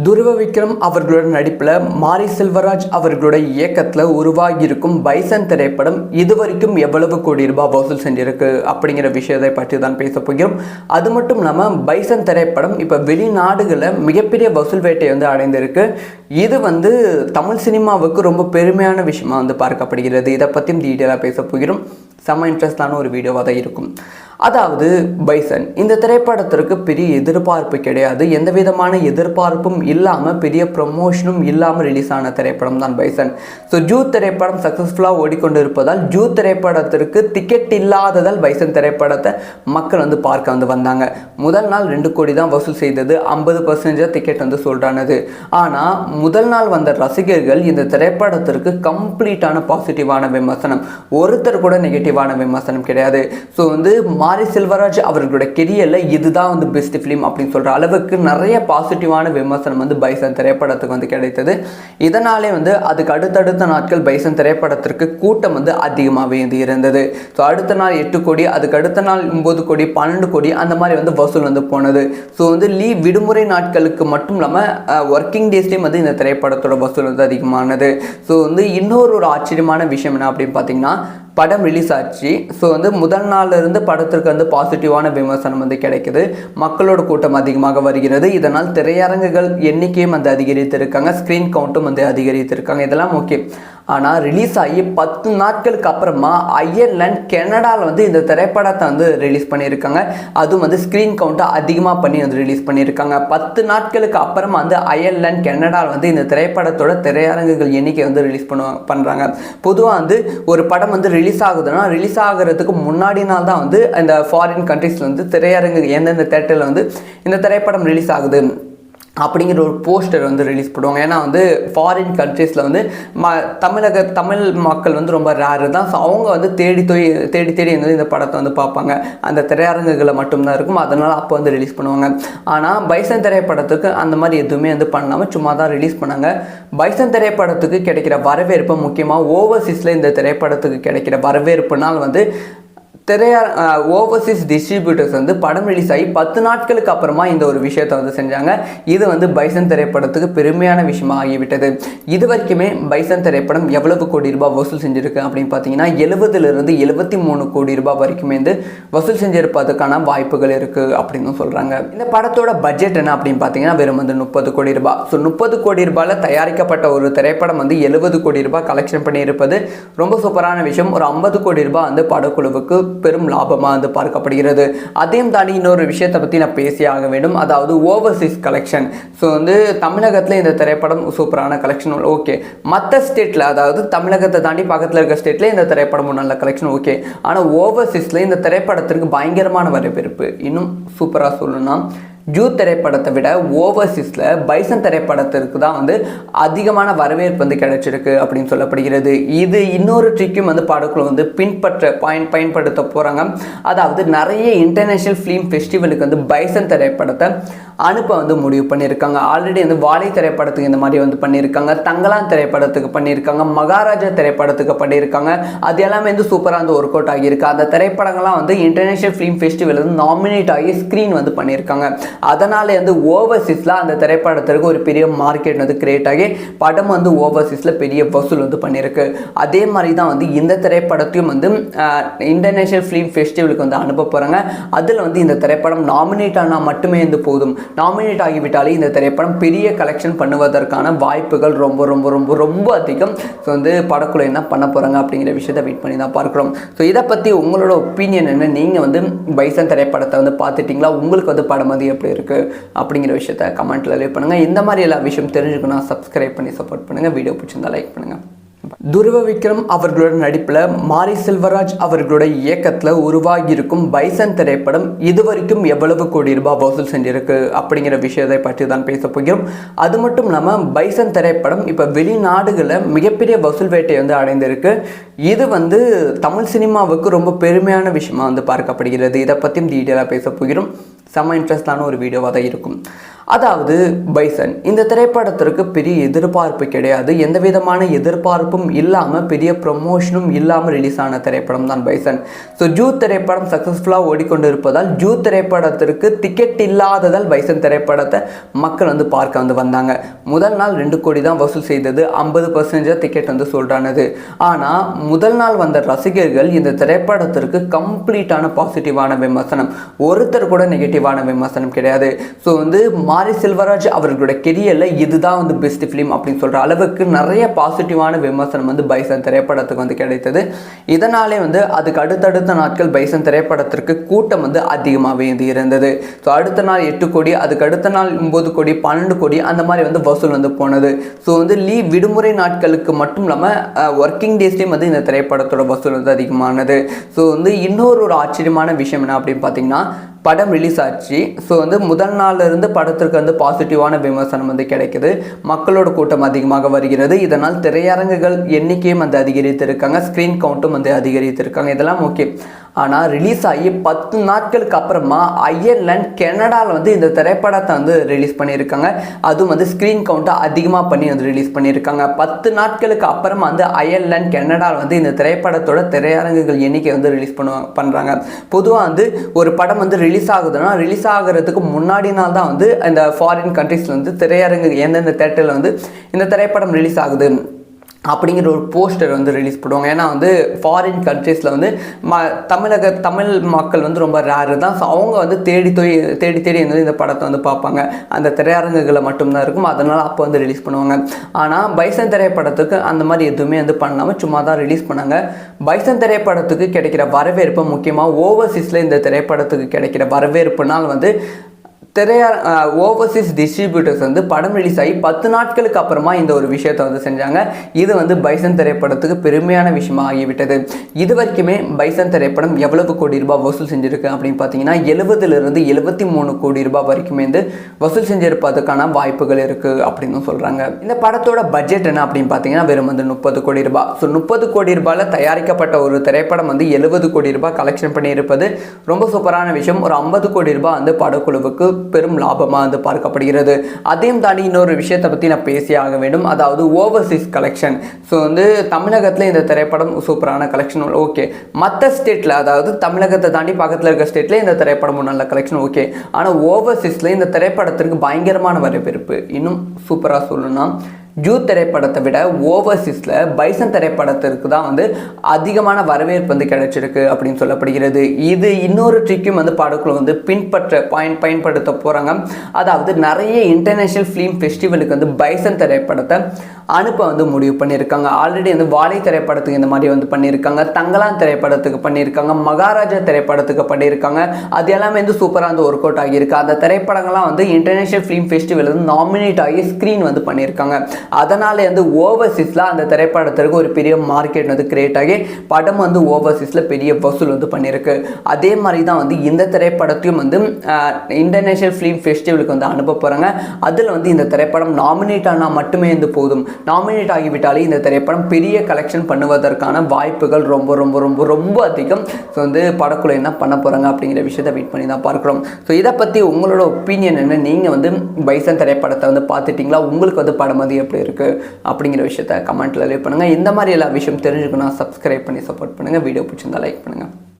துருவ விக்ரம் அவர்களோட நடிப்பில் மாரி செல்வராஜ் அவர்களோட இயக்கத்தில் உருவாகியிருக்கும் பைசன் திரைப்படம் இதுவரைக்கும் எவ்வளவு கோடி ரூபாய் வசூல் செஞ்சிருக்கு அப்படிங்கிற விஷயத்தை பற்றி தான் பேச போகிறோம். அது மட்டும் இல்லாமல் பைசன் திரைப்படம் இப்போ வெளிநாடுகளில் மிகப்பெரிய வசூல் வேட்டை அடைந்திருக்கு. இது தமிழ் சினிமாவுக்கு ரொம்ப பெருமையான விஷயமா பார்க்கப்படுகிறது. இதை பற்றியும் டீட்டெயிலாக பேச போகிறோம். செம்ம இன்ட்ரெஸ்டான ஒரு வீடியோவாக தான் இருக்கும். அதாவது பைசன் இந்த திரைப்படத்திற்கு பெரிய எதிர்பார்ப்பு கிடையாது. எந்த விதமான எதிர்பார்ப்பும் இல்லாமல் பெரிய ப்ரமோஷனும் இல்லாமல் ரிலீஸ் ஆன திரைப்படம் தான் பைசன். ஸோ ஜூட் திரைப்படம் சக்ஸஸ்ஃபுல்லாக ஓடிக்கொண்டு இருப்பதால் ஜூட் திரைப்படத்திற்கு டிக்கெட் இல்லாததால் பைசன் திரைப்படத்தை மக்கள் பார்க்க வந்தாங்க. முதல் நாள் 2 கோடி தான் வசூல் செய்தது. 50% டிக்கெட் சொல்றானது. ஆனால் முதல் நாள் வந்த ரசிகர்கள் இந்த திரைப்படத்திற்கு கம்ப்ளீட்டான பாசிட்டிவான விமர்சனம், ஒருத்தர் கூட நெகட்டிவான விமர்சனம் கிடையாது. ஸோ மாரி செல்வராஜ் அவர்களோட கெரியரில் இதுதான் பெஸ்ட் ஃபிலிம் அப்படின்னு சொல்கிற அளவுக்கு நிறைய பாசிட்டிவான விமர்சனம் பைசன் திரைப்படத்துக்கு கிடைத்தது. இதனாலே அதுக்கு அடுத்தடுத்த நாட்கள் பைசன் திரைப்படத்திற்கு கூட்டம் அதிகமாகவே இருந்தது. ஸோ அடுத்த நாள் 8 கோடி, அதுக்கு அடுத்த நாள் 9 கோடி, 12 கோடி அந்த மாதிரி வசூல் போனது. ஸோ லீவ் விடுமுறை நாட்களுக்கு மட்டும் இல்லாமல் ஒர்க்கிங் டேஸ்லேயும் இந்த திரைப்படத்தோட வசூல் அதிகமானது. ஸோ இன்னொரு ஆச்சரியமான விஷயம் என்ன அப்படின்னு பார்த்தீங்கன்னா, படம் ரிலீஸ் ஆச்சு. ஸோ முதல் நாளில் இருந்து படத்திற்கு பாசிட்டிவான விமர்சனம் கிடைக்குது. மக்களோட கூட்டம் அதிகமாக வருகிறது. இதனால் திரையரங்குகள் எண்ணிக்கையும் அதிகரித்திருக்காங்க. ஸ்க்ரீன் கவுண்ட்டும் அதிகரித்திருக்காங்க. இதெல்லாம் ஓகே. ஆனால் ரிலீஸ் ஆகி 10 நாட்களுக்கு அப்புறமா அயர்லாந்து, கனடாவில் இந்த திரைப்படத்தை ரிலீஸ் பண்ணியிருக்காங்க. அதுவும் ஸ்க்ரீன் கவுண்ட்டை அதிகமாக பண்ணி ரிலீஸ் பண்ணியிருக்காங்க. 10 நாட்களுக்கு அப்புறமா அயர்லாந்து, கனடாவில் இந்த திரைப்படத்தோட திரையரங்குகள் எண்ணிக்கை ரிலீஸ் பண்ணுறாங்க. பொதுவாக ஒரு படம் ரிலீஸ் ஆகுதுன்னா ரிலீஸ் ஆகிறதுக்கு முன்னாடி நாள் தான் இந்த ஃபாரின் கண்ட்ரீஸில் திரையரங்கு எந்தெந்த தேட்டரில் இந்த திரைப்படம் ரிலீஸ் ஆகுது அப்படிங்கிற ஒரு போஸ்டர் ரிலீஸ் பண்ணுவாங்க. ஏன்னா ஃபாரின் கண்ட்ரீஸில் தமிழ் மக்கள் ரொம்ப ரேரு தான். ஸோ அவங்க தேடி இந்த படத்தை பார்ப்பாங்க. அந்த திரையரங்குகளை மட்டும்தான் இருக்கும். அதனால் அப்போ ரிலீஸ் பண்ணுவாங்க. ஆனால் பைசன் திரைப்படத்துக்கு அந்த மாதிரி எதுவுமே பண்ணாமல் சும்மா தான் ரிலீஸ் பண்ணாங்க. பைசன் திரைப்படத்துக்கு கிடைக்கிற வரவேற்பு, முக்கியமாக ஓவர்சீஸில் இந்த திரைப்படத்துக்கு கிடைக்கிற வரவேற்புனால் ஓவர்சீஸ் டிஸ்ட்ரிபியூட்டர்ஸ் படம் ரிலீஸ் ஆகி 10 நாட்களுக்கு அப்புறமா இந்த ஒரு விஷயத்தை செஞ்சாங்க. இது பைசன் திரைப்படத்துக்கு பெருமையான விஷயமா ஆகிவிட்டது. இது வரைக்குமே பைசன் திரைப்படம் எவ்வளவு கோடி ரூபாய் வசூல் செஞ்சிருக்கு அப்படின்னு பார்த்தீங்கன்னா 70 73 கோடி ரூபாய் வரைக்குமே வசூல் செஞ்சிருப்பதற்கான வாய்ப்புகள் இருக்குது அப்படின்னு சொல்கிறாங்க. இந்த படத்தோட பட்ஜெட் என்ன அப்படின்னு பார்த்தீங்கன்னா வெறும் 30 கோடி ரூபாய். ஸோ 30 கோடி ரூபாயில் தயாரிக்கப்பட்ட ஒரு திரைப்படம் 70 கோடி ரூபாய் கலெக்ஷன் பண்ணியிருப்பது ரொம்ப சூப்பரான விஷயம். ஒரு 50 கோடி ரூபாய் படக்குழுவுக்கு பெரும் லாபமாக பார்க்கப்படுகிறது. அதையும் தாண்டி இன்னொரு விஷயத்தை பற்றி நான் பேசி ஆக வேண்டும். அதாவது ஓவர்சீஸ் கலெக்ஷன். ஸோ தமிழகத்தில் இந்த திரைப்படம் சூப்பரான கலெக்ஷன் ஓகே. மற்ற ஸ்டேட்டில், அதாவது தமிழகத்தை தாண்டி பக்கத்தில் இருக்க ஸ்டேட்டில் இந்த திரைப்படம் நல்ல கலெக்ஷன் ஓகே. ஆனால் ஓவர்சீஸில் இந்த திரைப்படத்திற்கு பயங்கரமான வரவேற்பு. இன்னும் சூப்பராக சொல்லணும்னா ஜூட் திரைப்படத்தை விட ஓவர்சீஸில் பைசன் திரைப்படத்திற்கு தான் அதிகமான வரவேற்பு கிடைச்சிருக்கு அப்படின்னு சொல்லப்படுகிறது. இது இன்னொரு ட்ரிக்கும் படக்குழு பயன்படுத்த போகிறாங்க. அதாவது நிறைய இன்டர்நேஷ்னல் ஃபிலிம் ஃபெஸ்டிவலுக்கு பைசன் திரைப்படத்தை அனுப்ப முடிவு பண்ணியிருக்காங்க. ஆல்ரெடி வாழை திரைப்படத்துக்கு இந்த மாதிரி பண்ணியிருக்காங்க. தங்கலான் திரைப்படத்துக்கு பண்ணியிருக்காங்க. மகாராஜா திரைப்படத்துக்கு பண்ணியிருக்காங்க. அது எல்லாமே சூப்பராக ஒர்க் அவுட் ஆகியிருக்கு. அந்த திரைப்படங்கள்லாம் இன்டர்நேஷ்னல் ஃபிலிம் ஃபெஸ்டிவல் நாமினேட் ஆகி ஸ்க்ரீன் பண்ணியிருக்காங்க. அதனால ஓவர்சீஸில் அந்த திரைப்படத்திற்கு ஒரு பெரிய மார்க்கெட் கிரியேட் ஆகி படம் ஓவர்சீஸில் பெரிய வசூல் பண்ணியிருக்கு. அதே மாதிரி தான் இந்த திரைப்படத்தையும் இன்டர்நேஷ்னல் ஃபிலிம் ஃபெஸ்டிவலுக்கு அனுப்ப போகிறாங்க. அதில் இந்த திரைப்படம் நாமினேட் ஆனால் மட்டுமே போதும். நாமினேட் ஆகிவிட்டாலே இந்த திரைப்படம் பெரிய கலெக்ஷன் பண்ணுவதற்கான வாய்ப்புகள் ரொம்ப ரொம்ப ரொம்ப ரொம்ப அதிகம். ஸோ படக்குழு என்ன பண்ண போகிறாங்க அப்படிங்கிற விஷயத்தை வெயிட் பண்ணி தான் பார்க்குறோம். ஸோ இதை பற்றி உங்களோட ஒப்பீனியன் என்ன? நீங்கள் பைசன் திரைப்படத்தை பார்த்துட்டிங்களா? உங்களுக்கு படம் எப்படி இருக்குது அப்படிங்கிற விஷயத்தை கமெண்ட்டில் லீவ் பண்ணுங்கள். இந்த மாதிரி எல்லா விஷயம் தெரிஞ்சுக்கணும். சப்ஸ்கிரைப் பண்ணி சப்போர்ட் பண்ணுங்கள். வீடியோ பிடிச்சிருந்தா லைக் பண்ணுங்கள். துருவ விக்ரம் அவர்களோட நடிப்பில் மாரி செல்வராஜ் அவர்களோட இயக்கத்தில் உருவாகியிருக்கும் பைசன் திரைப்படம் இதுவரைக்கும் எவ்வளவு கோடி ரூபாய் வசூல் செஞ்சிருக்கு அப்படிங்கிற விஷயத்தை பற்றி தான் பேச போகிறோம். அது மட்டும் இல்லாமல் பைசன் திரைப்படம் இப்போ வெளிநாடுகளில் மிகப்பெரிய வசூல் வேட்டை அடைந்திருக்கு. இது தமிழ் சினிமாவுக்கு ரொம்ப பெருமையான விஷயமா பார்க்கப்படுகிறது. இதை பற்றியும் டீட்டெயிலாக பேச போகிறோம். செம்ம இன்ட்ரெஸ்டான ஒரு வீடியோவாக தான் இருக்கும். அதாவது பைசன் இந்த திரைப்படத்திற்கு பெரிய எதிர்பார்ப்பு கிடையாது, எந்த விதமான எதிர்பார்ப்பும் இல்லாமல் பெரிய ப்ரமோஷனும் இல்லாமல் ரிலீஸ் ஆன திரைப்படம் தான் பைசன். ஸோ ஜூட் திரைப்படம் சக்ஸஸ்ஃபுல்லாக ஓடிக்கொண்டு இருப்பதால் ஜூட் திரைப்படத்திற்கு டிக்கெட் இல்லாததால் பைசன் திரைப்படத்தை மக்கள் வந்து பார்க்க வந்தாங்க. முதல் நாள் 2 கோடி தான் வசூல் செய்தது, 50% டிக்கெட் வந்து சோல்டானது. ஆனால் முதல் நாள் வந்த ரசிகர்கள் இந்த திரைப்படத்திற்கு கம்ப்ளீட்டான பாசிட்டிவான விமர்சனம், ஒருத்தர் கூட நெகட்டிவான விமர்சனம் கிடையாது. ஸோ வந்து மாரி செல்வராஜ் அவர்களோட கெரியரில் இதுதான் வந்து பெஸ்ட் ஃபிலிம் அப்படின்னு சொல்கிற அளவுக்கு நிறைய பாசிட்டிவான விமர்சனம் வந்து பைசன் திரைப்படத்துக்கு வந்து கிடைத்தது. இதனாலே வந்து அதுக்கு அடுத்தடுத்த நாட்கள் பைசன் திரைப்படத்திற்கு கூட்டம் வந்து அதிகமாகவே இருந்தது. ஸோ அடுத்த நாள் 8 கோடி, அதுக்கு அடுத்த நாள் 9 கோடி, 12 கோடி அந்த மாதிரி வந்து வசூல் வந்து போனது. ஸோ வந்து விடுமுறை நாட்களுக்கு மட்டும் இல்லாமல் ஒர்க்கிங் டேஸ்லேயும் வந்து இந்த திரைப்படத்தோட வசூல் வந்து அதிகமானது. ஸோ வந்து இன்னொரு ஆச்சரியமான விஷயம் என்ன அப்படின்னு பார்த்தீங்கன்னா, படம் ரிலீஸ் ஆச்சு. ஸோ வந்து முதல் நாள்ல இருந்து படத்திற்கு வந்து பாசிட்டிவான விமர்சனம் வந்து கிடைக்குது, மக்களோட கூட்டம் அதிகமாக வருகிறது. இதனால் திரையரங்குகள் எண்ணிக்கையும் வந்து அதிகரித்திருக்காங்க, ஸ்க்ரீன் கவுண்ட்டும் வந்து அதிகரித்திருக்காங்க. இதெல்லாம் ஓகே. ஆனால் ரிலீஸ் ஆகி 10 நாட்களுக்கு அப்புறமா அயர்லாந்து, கனடாவில் வந்து இந்த திரைப்படத்தை வந்து ரிலீஸ் பண்ணியிருக்காங்க. அதுவும் வந்து ஸ்க்ரீன் கவுண்ட்டை அதிகமாக பண்ணி வந்து ரிலீஸ் பண்ணியிருக்காங்க. 10 நாட்களுக்கு அப்புறமா வந்து அயர்லாந்து, கனடாவில் வந்து இந்த திரைப்படத்தோட திரையரங்குகள் எண்ணிக்கை வந்து ரிலீஸ் பண்ணுறாங்க. பொதுவாக வந்து ஒரு படம் வந்து ரிலீஸ் ஆகுதுன்னா ரிலீஸ் ஆகிறதுக்கு முன்னாடி நாள் தான் வந்து இந்த ஃபாரின் கண்ட்ரீஸில் வந்து திரையரங்கு எந்தெந்த தேட்டரில் வந்து இந்த திரைப்படம் ரிலீஸ் ஆகுது அப்படிங்கிற ஒரு போஸ்டர் வந்து ரிலீஸ் பண்ணுவாங்க. ஏன்னா வந்து ஃபாரின் கண்ட்ரீஸில் வந்து தமிழ் மக்கள் வந்து ரொம்ப ரேரு தான். ஸோ அவங்க வந்து தேடி இந்த படத்தை வந்து பார்ப்பாங்க. அந்த திரையரங்குகளை மட்டும்தான் இருக்கும், அதனால் அப்போ வந்து ரிலீஸ் பண்ணுவாங்க. ஆனால் பைசன் திரைப்படத்துக்கு அந்த மாதிரி எதுவுமே வந்து பண்ணாமல் சும்மா தான் ரிலீஸ் பண்ணாங்க. பைசன் திரைப்படத்துக்கு கிடைக்கிற வரவேற்பு, முக்கியமாக ஓவர்சீஸில் இந்த திரைப்படத்துக்கு கிடைக்கிற வரவேற்புனால் வந்து ஓவர்சீஸ் டிஸ்ட்ரிபியூட்டர்ஸ் வந்து படம் ரிலீஸ் ஆகி 10 நாட்களுக்கு அப்புறமா இந்த ஒரு விஷயத்தை வந்து செஞ்சாங்க. இது வந்து பைசன் திரைப்படத்துக்கு பெருமையான விஷயமா ஆகிவிட்டது. இது வரைக்குமே பைசன் திரைப்படம் எவ்வளவு கோடி ரூபாய் வசூல் செஞ்சிருக்கு அப்படின்னு பார்த்தீங்கன்னா 70லிருந்து 73 கோடி ரூபாய் வரைக்குமே வந்து வசூல் செஞ்சிருப்பதற்கான வாய்ப்புகள் இருக்குது அப்படின்னு சொல்கிறாங்க. இந்த படத்தோட பட்ஜெட் என்ன அப்படின்னு பார்த்தீங்கன்னா வெறும் வந்து 30 கோடி ரூபாய். ஸோ 30 கோடி ரூபாயில் தயாரிக்கப்பட்ட ஒரு திரைப்படம் வந்து 70 கோடி ரூபாய் கலெக்ஷன் பண்ணியிருப்பது ரொம்ப சூப்பரான விஷயம். ஒரு 50 கோடி ரூபாய் வந்து படக்குழுவுக்கு பெரும் லாபமாக வந்து பார்க்கப்படுகிறது. அதையும் தாண்டி இன்னொரு விஷயத்தை பற்றி நான் பேசி ஆக வேண்டும், அதாவது ஓவர்சீஸ் கலெக்ஷன். ஸோ வந்து தமிழகத்தில் இந்த திரைப்படம் சூப்பரான கலெக்ஷன் ஓகே, மற்ற ஸ்டேட்டில் அதாவது தமிழகத்தை தாண்டி பக்கத்தில் இருக்க ஸ்டேட்டில் இந்த திரைப்படம் நல்ல கலெக்ஷன் ஓகே. ஆனால் ஓவர்சீஸில் இந்த திரைப்படத்திற்கு பயங்கரமான வரவேற்பு. இன்னும் சூப்பராக சொல்லணும்னா ஜூட் திரைப்படத்தை விட ஓவர்சீஸில் பைசன் திரைப்படத்திற்கு தான் வந்து அதிகமான வரவேற்பு வந்து கிடைச்சிருக்கு அப்படின்னு சொல்லப்படுகிறது. இது இன்னொரு ட்ரிக்கும் வந்து படக்குழு வந்து பயன்படுத்த போகிறாங்க. அதாவது நிறைய இன்டர்நேஷ்னல் ஃபிலிம் ஃபெஸ்டிவலுக்கு வந்து பைசன் திரைப்படத்தை அனுப்ப வந்து முடிவு பண்ணியிருக்காங்க. ஆல்ரெடி வந்து வாழை திரைப்படத்துக்கு இந்த மாதிரி வந்து பண்ணியிருக்காங்க, தங்கலான் திரைப்படத்துக்கு பண்ணியிருக்காங்க, மகாராஜா திரைப்படத்துக்கு பண்ணியிருக்காங்க. அது எல்லாமே வந்து சூப்பராக வந்து ஒர்க் அவுட் ஆகியிருக்கு. அந்த திரைப்படங்கள்லாம் வந்து இன்டர்நேஷ்னல் ஃபிலிம் ஃபெஸ்டிவல் வந்து நாமினேட் ஆகி ஸ்க்ரீன் வந்து பண்ணியிருக்காங்க. அதனால வந்து ஓவர்சீஸில் அந்த திரைப்படத்திற்கு ஒரு பெரிய மார்க்கெட் வந்து கிரியேட் ஆகி படம் வந்து ஓவர்சீஸில் பெரிய வசூல் வந்து பண்ணியிருக்கு. அதே மாதிரி தான் வந்து இந்த திரைப்படத்தையும் வந்து இன்டர்நேஷ்னல் ஃபிலிம் ஃபெஸ்டிவலுக்கு வந்து அனுப்ப போகிறாங்க. அதில் வந்து இந்த திரைப்படம் நாமினேட் ஆனால் மட்டுமே வந்து போதும், நாமினேட் ஆகிவிட்டாலே இந்த திரைப்படம் பெரிய கலெக்ஷன் பண்ணுவதற்கான வாய்ப்புகள் ரொம்ப ரொம்ப ரொம்ப ரொம்ப அதிகம். ஸோ வந்து படக்குழு என்ன பண்ண போகிறாங்க அப்படிங்கிற விஷயத்தை வெயிட் பண்ணி தான் பார்க்குறோம். ஸோ இதை பற்றி உங்களோட ஒப்பீனியன் என்ன? நீங்கள் வந்து பைசன் திரைப்படத்தை வந்து பார்த்துட்டிங்களா? உங்களுக்கு வந்து படம் வந்து எப்படி இருக்குது அப்படிங்கிற விஷயத்த கமெண்ட்டில் லீவ் பண்ணுங்கள். இந்த மாதிரி எல்லா விஷயம் தெரிஞ்சுக்கணும், சப்ஸ்கிரைப் பண்ணி சப்போர்ட் பண்ணுங்கள். வீடியோ பிடிச்சிருந்தா லைக் பண்ணுங்கள்.